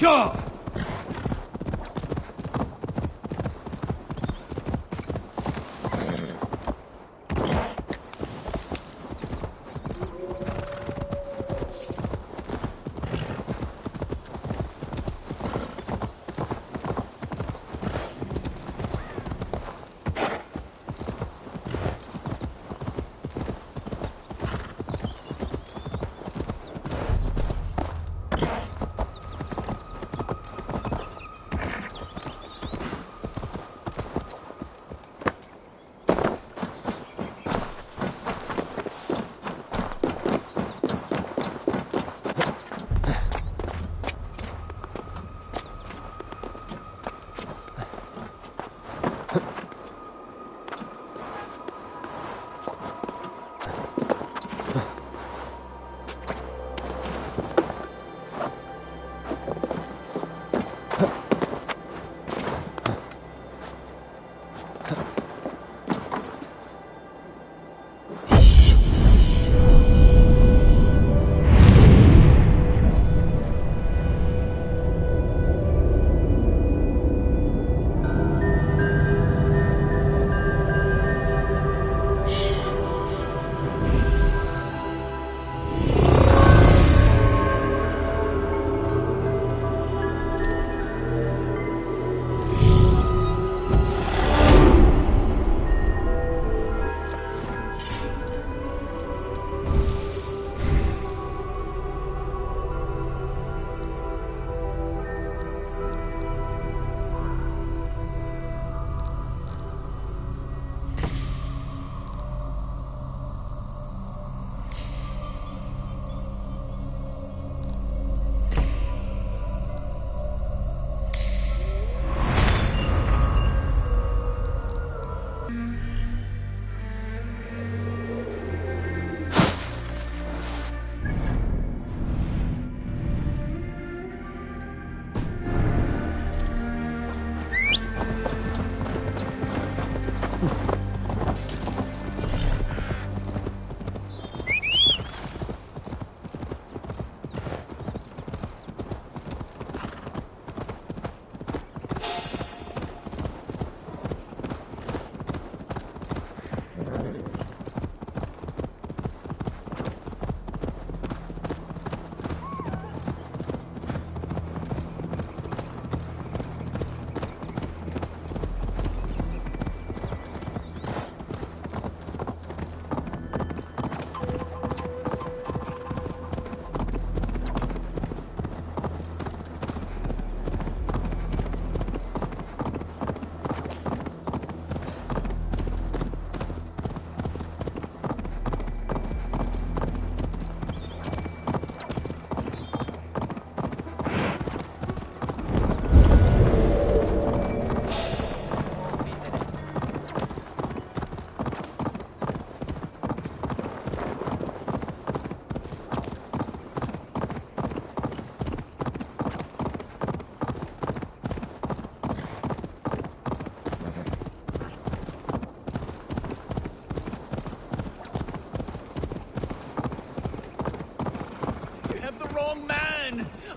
Sure!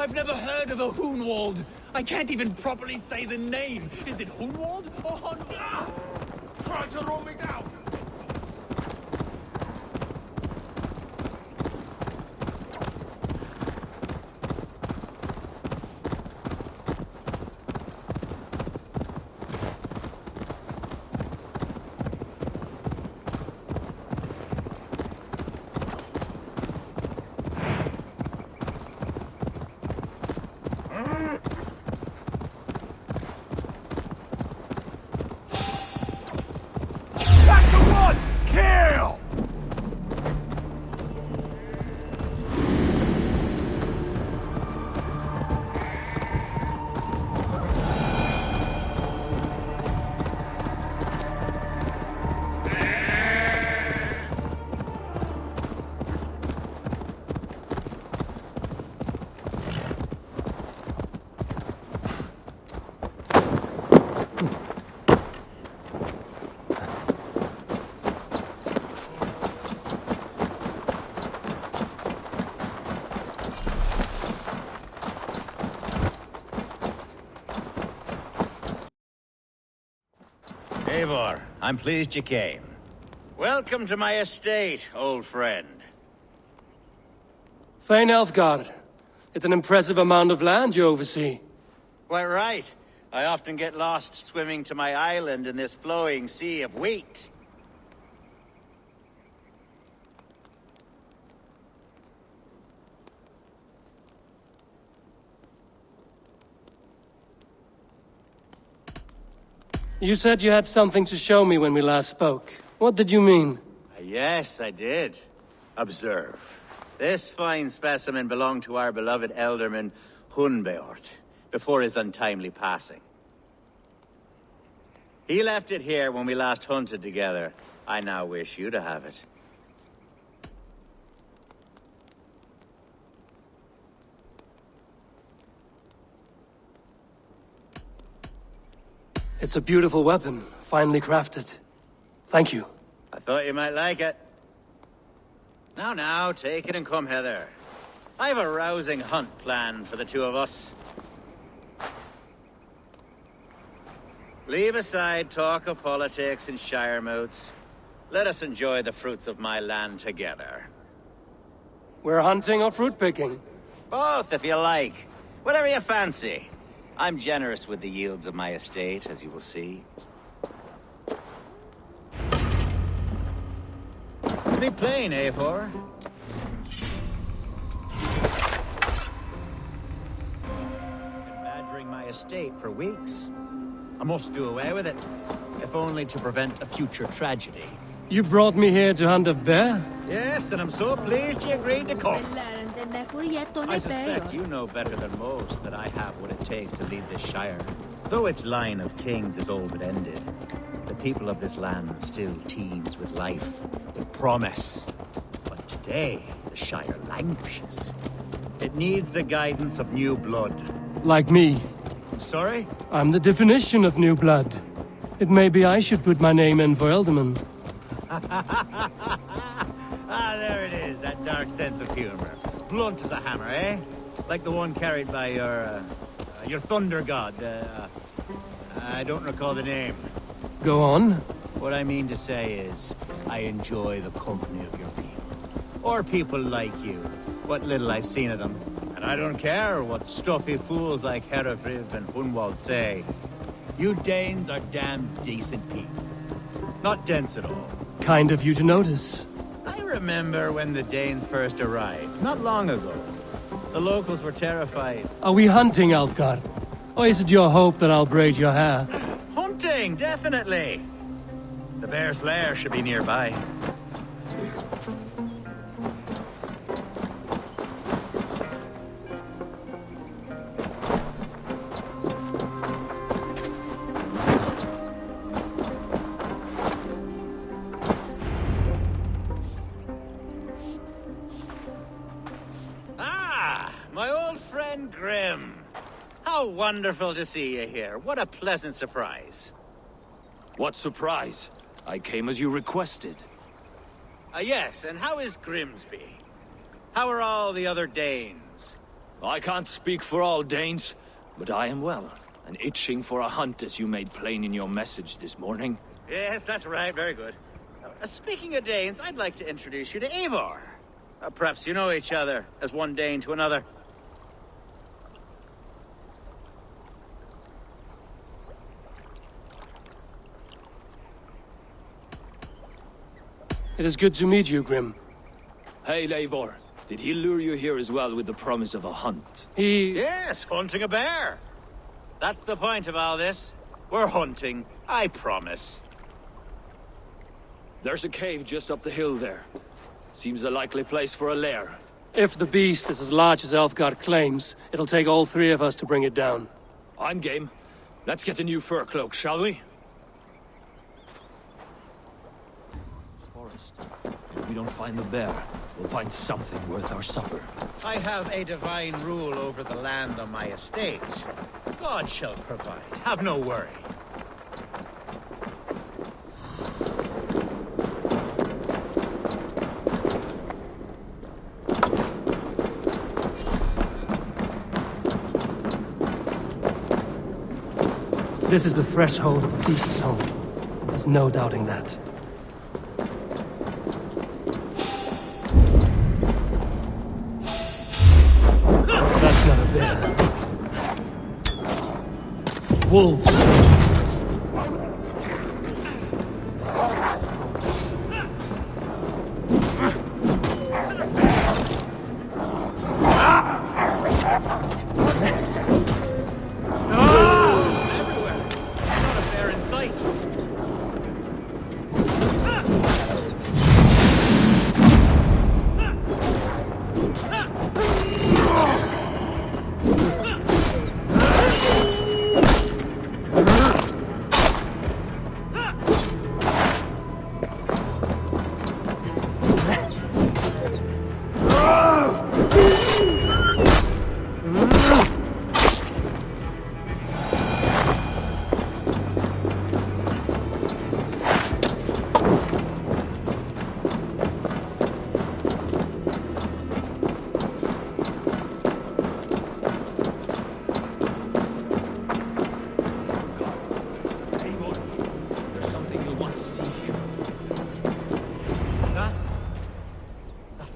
I've never heard of a Hoonwald. I can't even properly say the name. Is it Hoonwald or Honwald? Try to roll me down! Eivor. I'm pleased you came. Welcome to my estate, old friend. Thane Elfgard. It's an impressive amount of land you oversee. Quite right. I often get lost swimming to my island in this flowing sea of wheat. You said you had something to show me when we last spoke. What did you mean? Yes, I did. Observe. This fine specimen belonged to our beloved elderman, Hunbeort, before his untimely passing. He left it here when we last hunted together. I now wish you to have it. It's a beautiful weapon, finely crafted. Thank you. I thought you might like it. Now, take it and come hither. I have a rousing hunt planned for the two of us. Leave aside talk of politics and shire moats. Let us enjoy the fruits of my land together. We're hunting or fruit picking? Both, if you like. Whatever you fancy. I'm generous with the yields of my estate, as you will see. To be plain, Eivor. Been badgering my estate for weeks. I must do away with it, if only to prevent a future tragedy. You brought me here to hunt a bear? Yes, and I'm so pleased you agreed to come. I suspect you know better than most that I have what it takes to lead this shire. Though its line of kings is all but ended, the people of this land still teems with life, with promise. But today, the shire languishes. It needs the guidance of new blood. Like me. Sorry? I'm the definition of new blood. It may be I should put my name in for Elderman. Ah, there it is, that dark sense of humor. Blunt as a hammer, eh? Like the one carried by your thunder god. I don't recall the name. Go on. What I mean to say is, I enjoy the company of your people. Or people like you. What little I've seen of them. And I don't care what stuffy fools like Herefriv and Hunwald say. You Danes are damn decent people. Not dense at all. Kind of you to notice. I remember when the Danes first arrived, not long ago. The locals were terrified. Are we hunting, Elfgard? Or is it your hope that I'll braid your hair? Hunting, definitely! The bear's lair should be nearby. My old friend Grim. How wonderful to see you here. What a pleasant surprise. What surprise? I came as you requested. Yes, and how is Grimsby? How are all the other Danes? I can't speak for all Danes, but I am well, and itching for a hunt as you made plain in your message this morning. Yes, that's right. Very good. Speaking of Danes, I'd like to introduce you to Eivor. Perhaps you know each other, as one Dane to another. It is good to meet you, Grim. Hey, Eivor. Did he lure you here as well with the promise of a hunt? Yes, hunting a bear. That's the point of all this. We're hunting, I promise. There's a cave just up the hill there. Seems a likely place for a lair. If the beast is as large as Elfgard claims, it'll take all three of us to bring it down. I'm game. Let's get a new fur cloak, shall we? Forest. If we don't find the bear, we'll find something worth our supper. I have a divine rule over the land on my estate. God shall provide. Have no worry. This is the threshold of the beast's home. There's no doubting that. That's not a bear. Wolves.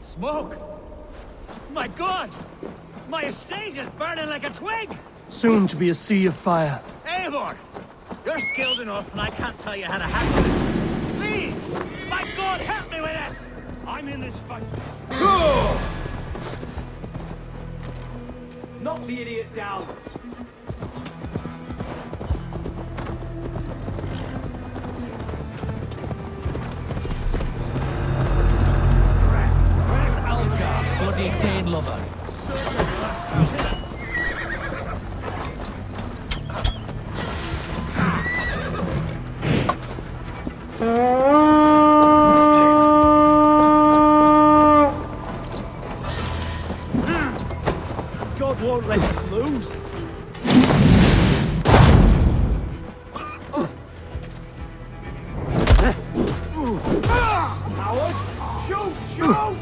Smoke! My God! My estate is burning like a twig! Soon to be a sea of fire. Eivor! You're skilled enough, and I can't tell you how to handle it. Please! My God, help me with this! I'm in this fight. Knock the idiot down. Bloody Dane lover. God won't let us lose. Howard, shoot! Shoot!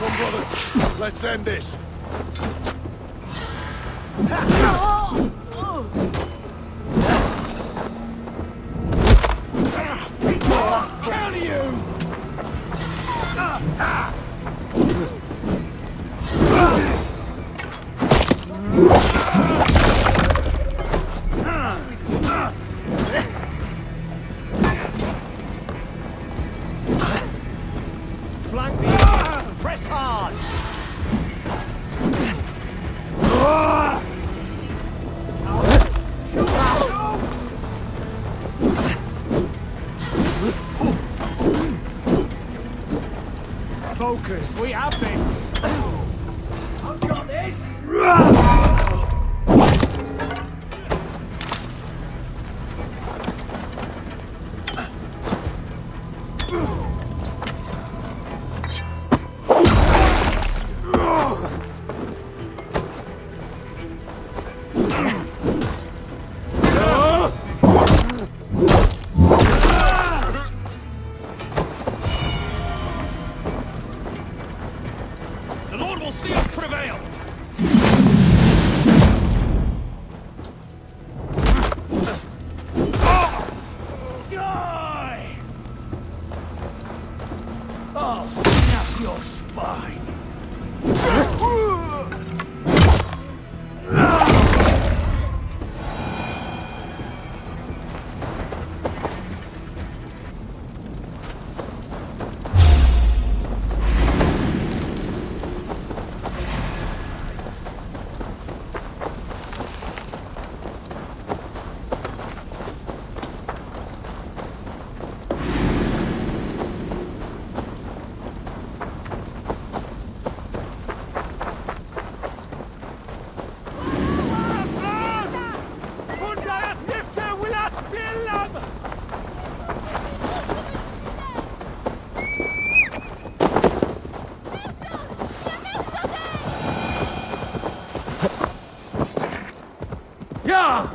Come, brothers. Let's end this. Kill you! Flank me! Press hard! Focus, we have this! I've got this! The Lord will see us prevail! Die! I'll snap your spine. Yeah!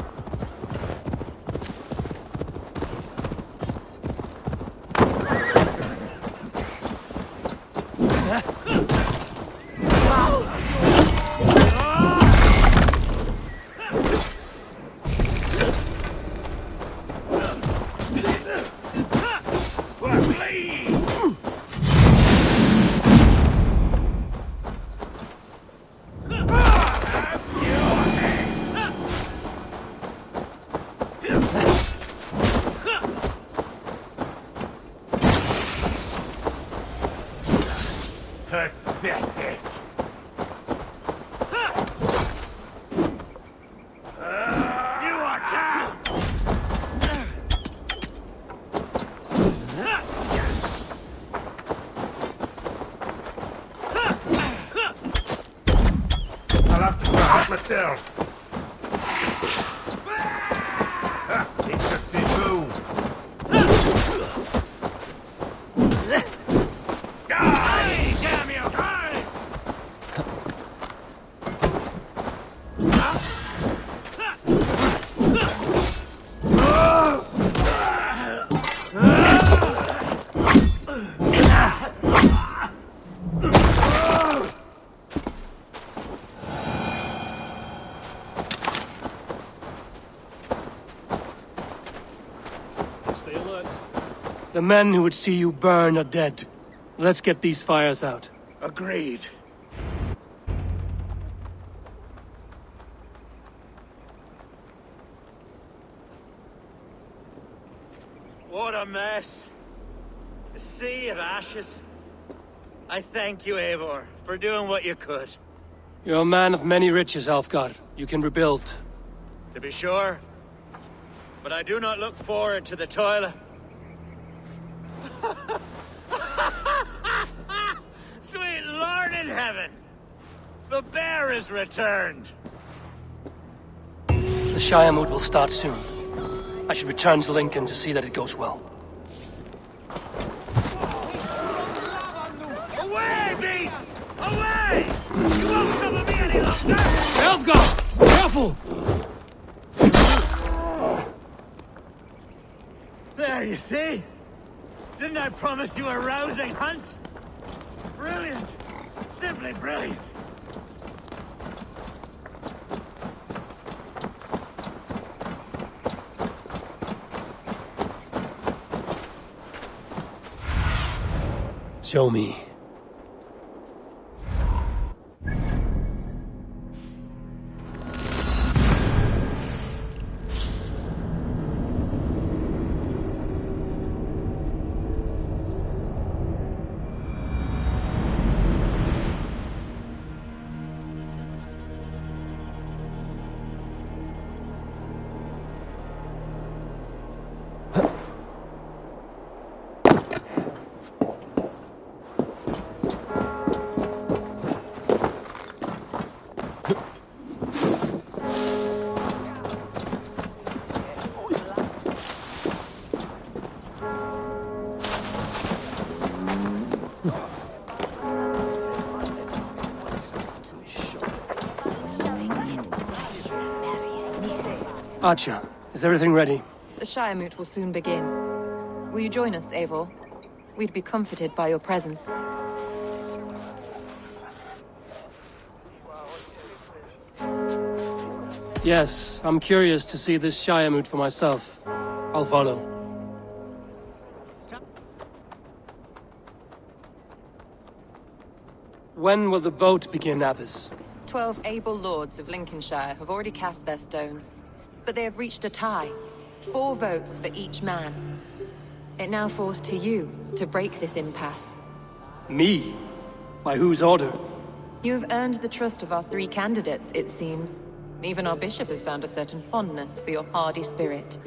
myself. It's a big Die, damn you! Die! Stay alert. The men who would see you burn are dead. Let's get these fires out. Agreed. What a mess. A sea of ashes. I thank you, Eivor, for doing what you could. You're a man of many riches, Alfgar. You can rebuild. To be sure. But I do not look forward to the toil. Sweet Lord in heaven! The bear is returned! The Shire mood will start soon. I should return to Lincoln to see that it goes well. Away, beast! Away! You won't trouble me any longer! Alfgar! Careful! There, you see? Didn't I promise you a rousing hunt? Brilliant! Simply brilliant! Show me. Archer, is everything ready? The Shire Moot will soon begin. Will you join us, Eivor? We'd be comforted by your presence. Yes, I'm curious to see this Shire moot for myself. I'll follow. When will the boat begin, Abbess? 12 able lords of Lincolnshire have already cast their stones, but they have reached a tie. 4 votes for each man. It now falls to you to break this impasse. Me? By whose order? You have earned the trust of our 3 candidates, it seems. Even our bishop has found a certain fondness for your hardy spirit.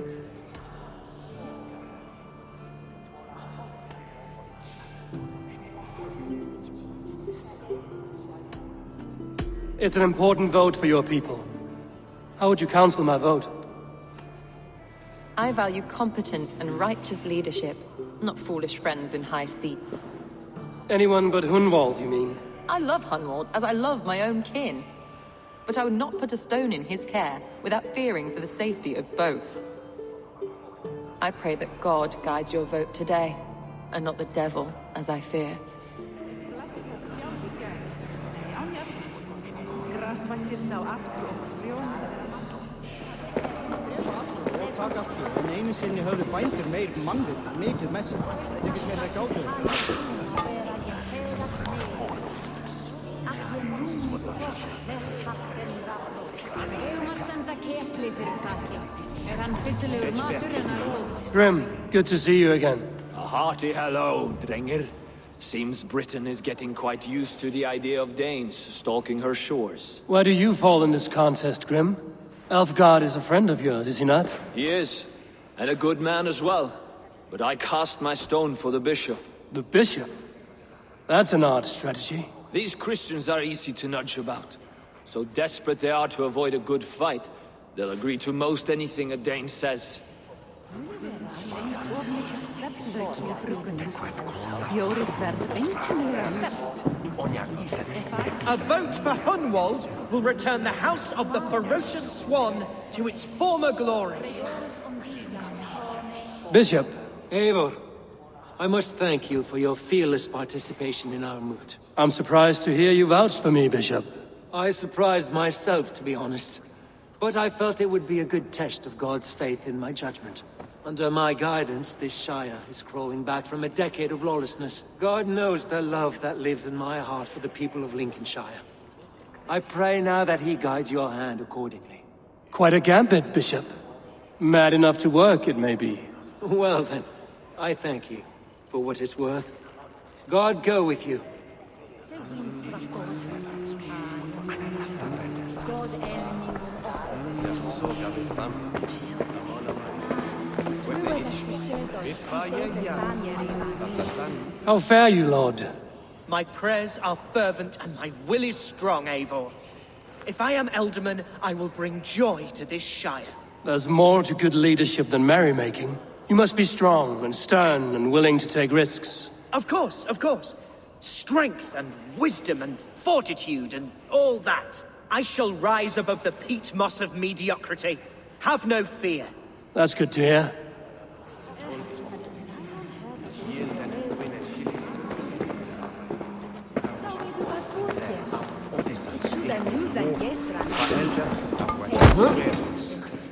It's an important vote for your people. How would you counsel my vote? I value competent and righteous leadership, not foolish friends in high seats. Anyone but Hunwald, you mean? I love Hunwald as I love my own kin. But I would not put a stone in his care without fearing for the safety of both. I pray that God guides your vote today, and not the devil, as I fear. Einu sinni höfðu bændur meir mannvit, mikið með sig. Þykist mér það gátur. Grim, good to see you again. A hearty hello, Drengr. Seems Britain is getting quite used to the idea of Danes stalking her shores. Where do you fall in this contest, Grim? Alfgar is a friend of yours, is he not? He is, and a good man as well. But I cast my stone for the bishop. The bishop? That's an odd strategy. These Christians are easy to nudge about. So desperate they are to avoid a good fight, they'll agree to most anything a Dane says. A vote for Hunwald will return the House of the Ferocious Swan to its former glory. Bishop, Eivor, I must thank you for your fearless participation in our moot. I'm surprised to hear you vouch for me, Bishop. I surprised myself, to be honest. But I felt it would be a good test of God's faith in my judgment. Under my guidance, this Shire is crawling back from a decade of lawlessness. God knows the love that lives in my heart for the people of Lincolnshire. I pray now that he guides your hand accordingly. Quite a gambit, Bishop. Mad enough to work, it may be. Well then, I thank you for what it's worth. God go with you. How fare you, Lord? My prayers are fervent and my will is strong, Eivor. If I am Elderman, I will bring joy to this Shire. There's more to good leadership than merrymaking. You must be strong and stern and willing to take risks. Of course, of course. Strength and wisdom and fortitude and all that. I shall rise above the peat moss of mediocrity. Have no fear. That's good to hear.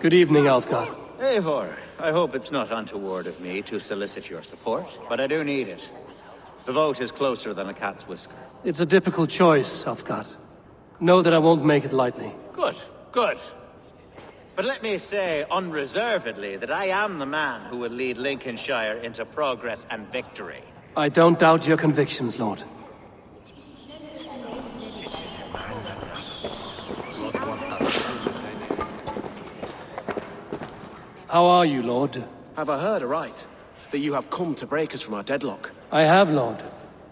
Good evening, Alfgar. Eivor, I hope it's not untoward of me to solicit your support, but I do need it. The vote is closer than a cat's whisker. It's a difficult choice, Alfgar. Know that I won't make it lightly. Good, good. But let me say unreservedly that I am the man who will lead Lincolnshire into progress and victory. I don't doubt your convictions, Lord. How are you, Lord? Have I heard aright? That you have come to break us from our deadlock? I have, Lord.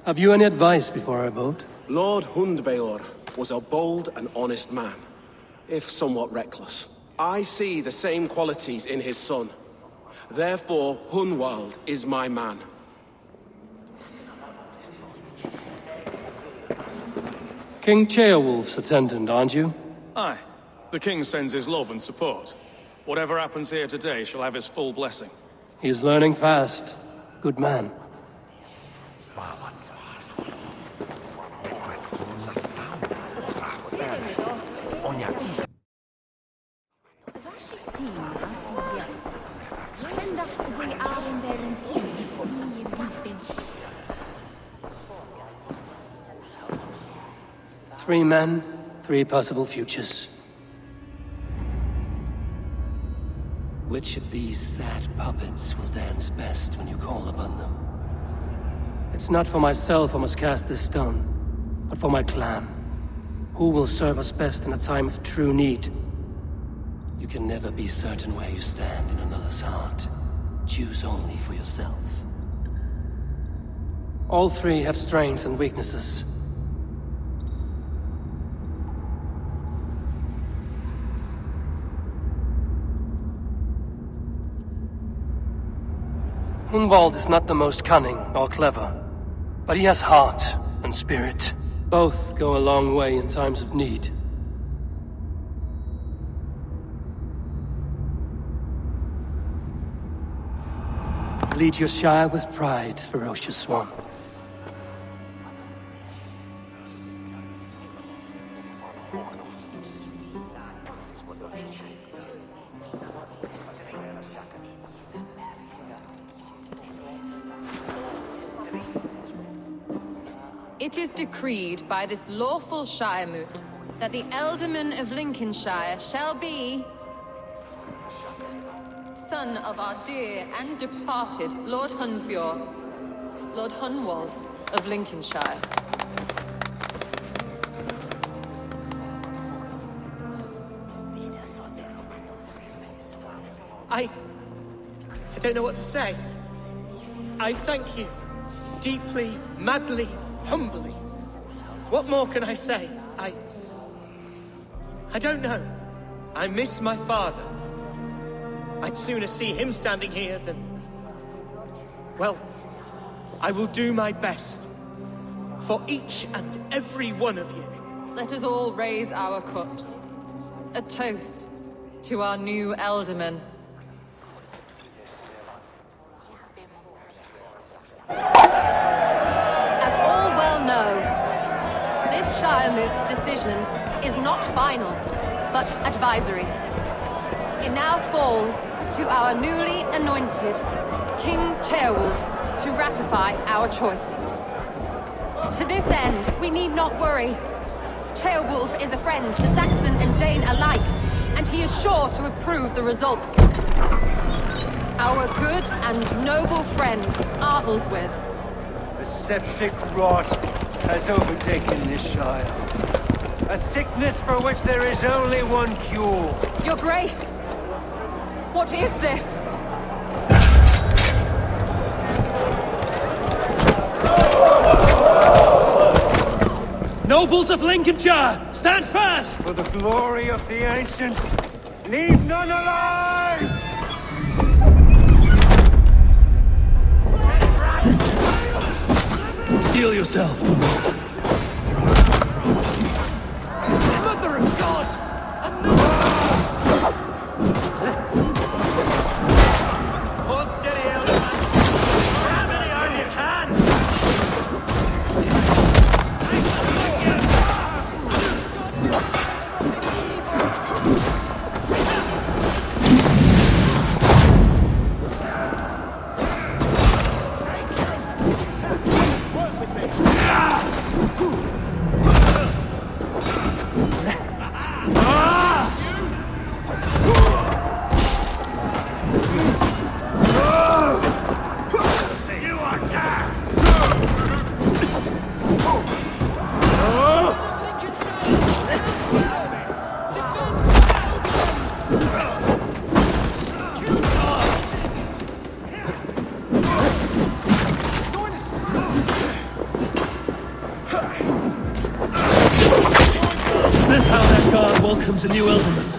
Have you any advice before I vote? Lord Hundbeor was a bold and honest man, if somewhat reckless. I see the same qualities in his son. Therefore, Hunwald is my man. King Ceolwulf's attendant, aren't you? Aye. The king sends his love and support. Whatever happens here today shall have his full blessing. He's learning fast. Good man. Three men, three possible futures. Which of these sad puppets will dance best when you call upon them? It's not for myself I must cast this stone, but for my clan. Who will serve us best in a time of true need? You can never be certain where you stand in another's heart. Choose only for yourself. All three have strengths and weaknesses. Hunwald is not the most cunning or clever, but he has heart and spirit. Both go a long way in times of need. Lead your Shire with pride, ferocious swan. It is decreed by this lawful Shire moot that the Elderman of Lincolnshire shall be son of our dear and departed Lord Hundbjorn, Lord Hunwald of Lincolnshire. I don't know what to say. I thank you. Deeply, madly, humbly. What more can I say? I don't know. I miss my father. I'd sooner see him standing here than... Well, I will do my best. For each and every one of you. Let us all raise our cups. A toast to our new Elderman. As all well know, this Shire-Moot's decision is not final, but advisory. It now falls to our newly anointed King Ceolwulf to ratify our choice. To this end, we need not worry. Ceolwulf is a friend to Saxon and Dane alike, and he is sure to approve the results. Our good and noble friend, Arthelswith. The septic rot has overtaken this Shire. A sickness for which there is only one cure. Your Grace! What is this? Nobles of Lincolnshire, stand fast! For the glory of the ancients, leave none alive! Steel yourself. Mother of God! Hold steady, Elderman. Grab any arm you can! Welcomes a new Elderman.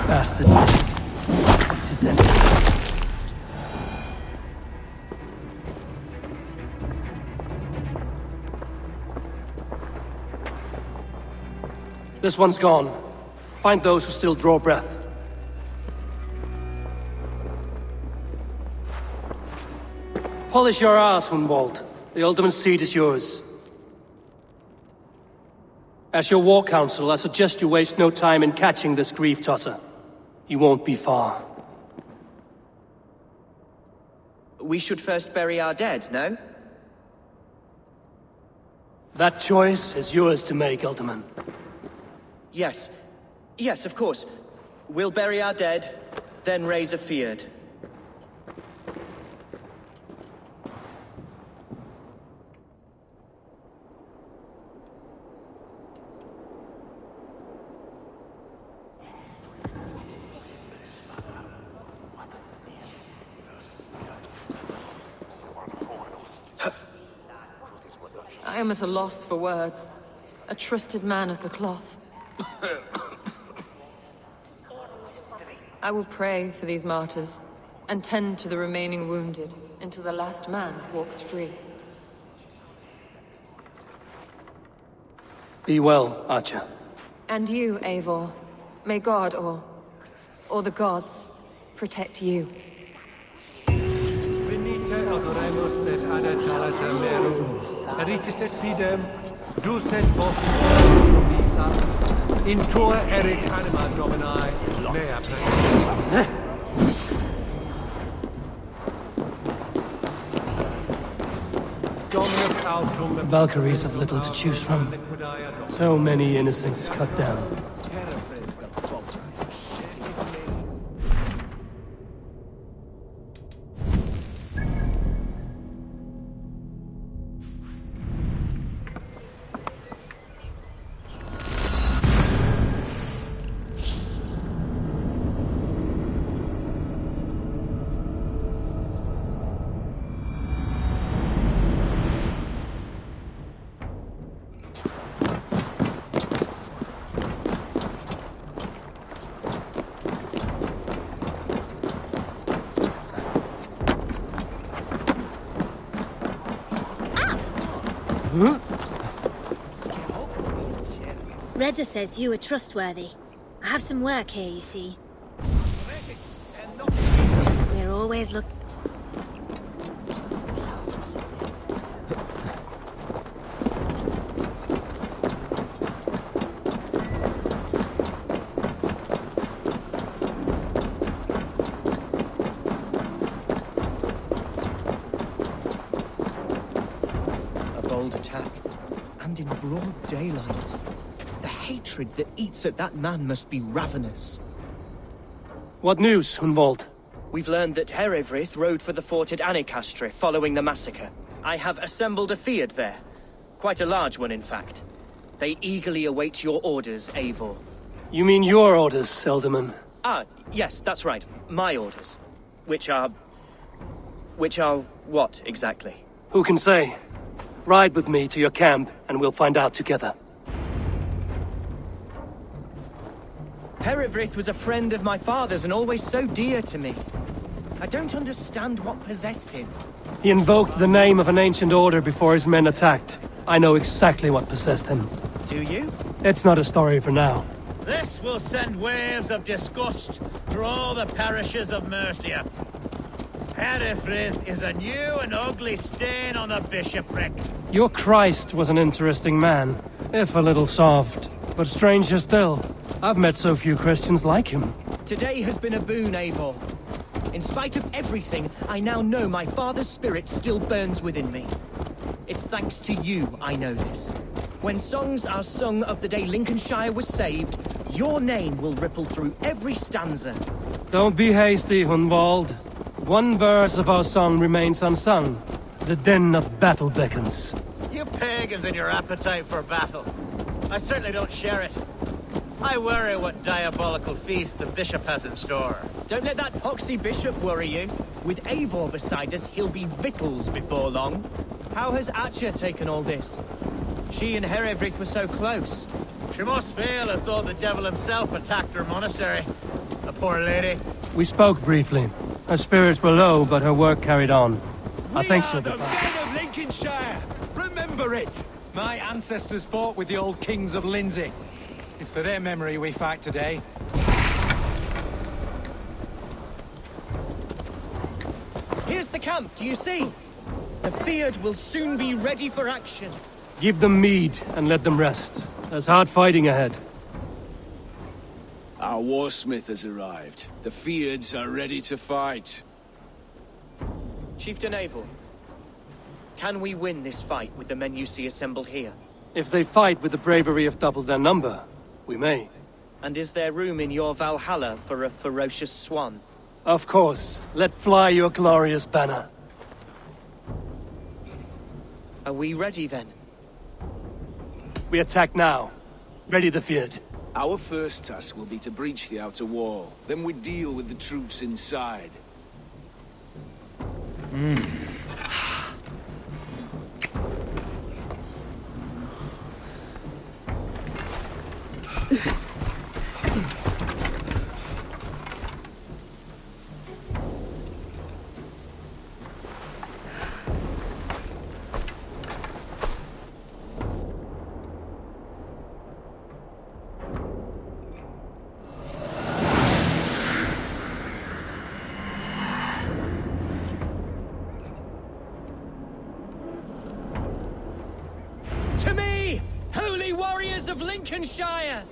Bastard. What's his end? This one's gone. Find those who still draw breath. Polish your ass, Hunwald. The Alderman's seat is yours. As your war council, I suggest you waste no time in catching this grief-totter. He won't be far. We should first bury our dead, no? That choice is yours to make, Alderman. Yes. Yes, of course. We'll bury our dead, then raise a feared. I am at a loss for words. A trusted man of the cloth. I will pray for these martyrs, and tend to the remaining wounded, until the last man walks free. Be well, Archer. And you, Eivor. May God, or the gods, protect you. Venite adoremus et ad alta merum, eritis et fidem, Ducet vos visa, introa erit anima domini, mea plena. The Valkyries have little to choose from. So many innocents cut down. Redder says you are trustworthy. I have some work here, you see. We're always looking. A bold attack, and in broad daylight. The hatred that eats at that man must be ravenous. What news, Hunwald? We've learned that Eivor rode for the fort at Annikastre following the massacre. I have assembled a field there. Quite a large one, in fact. They eagerly await your orders, Eivor. You mean your orders, Elderman? Ah, yes, that's right. My orders. Which are what, exactly? Who can say? Ride with me to your camp, and we'll find out together. Eivor was a friend of my father's and always so dear to me. I don't understand what possessed him. He invoked the name of an ancient order before his men attacked. I know exactly what possessed him. Do you? It's not a story for now. This will send waves of disgust through all the parishes of Mercia. Herefrith is a new and ugly stain on the bishopric. Your Christ was an interesting man, if a little soft. But stranger still, I've met so few Christians like him. Today has been a boon, Eivor. In spite of everything, I now know my father's spirit still burns within me. It's thanks to you I know this. When songs are sung of the day Lincolnshire was saved, your name will ripple through every stanza. Don't be hasty, Hunwald. One verse of our song remains unsung. The din of battle beckons. You pagans and your appetite for battle. I certainly don't share it. I worry what diabolical feast the bishop has in store. Don't let that poxy bishop worry you. With Eivor beside us, he'll be victuals before long. How has Atcha taken all this? She and Eivor were so close. She must feel as though the devil himself attacked her monastery. The poor lady. We spoke briefly. Her spirits were low, but her work carried on. I think she'll be fine. We are the men of Lincolnshire! Remember it! My ancestors fought with the old kings of Lindsey. It's for their memory we fight today. Here's the camp, do you see? The beard will soon be ready for action. Give them mead and let them rest. There's hard fighting ahead. Our warsmith has arrived. The Feards are ready to fight. Chieftain Eivor, can we win this fight with the men you see assembled here? If they fight with the bravery of double their number, we may. And is there room in your Valhalla for a ferocious swan? Of course. Let fly your glorious banner. Are we ready then? We attack now. Ready the field. Our first task will be to breach the outer wall. Then we deal with the troops inside. To me! Lincolnshire!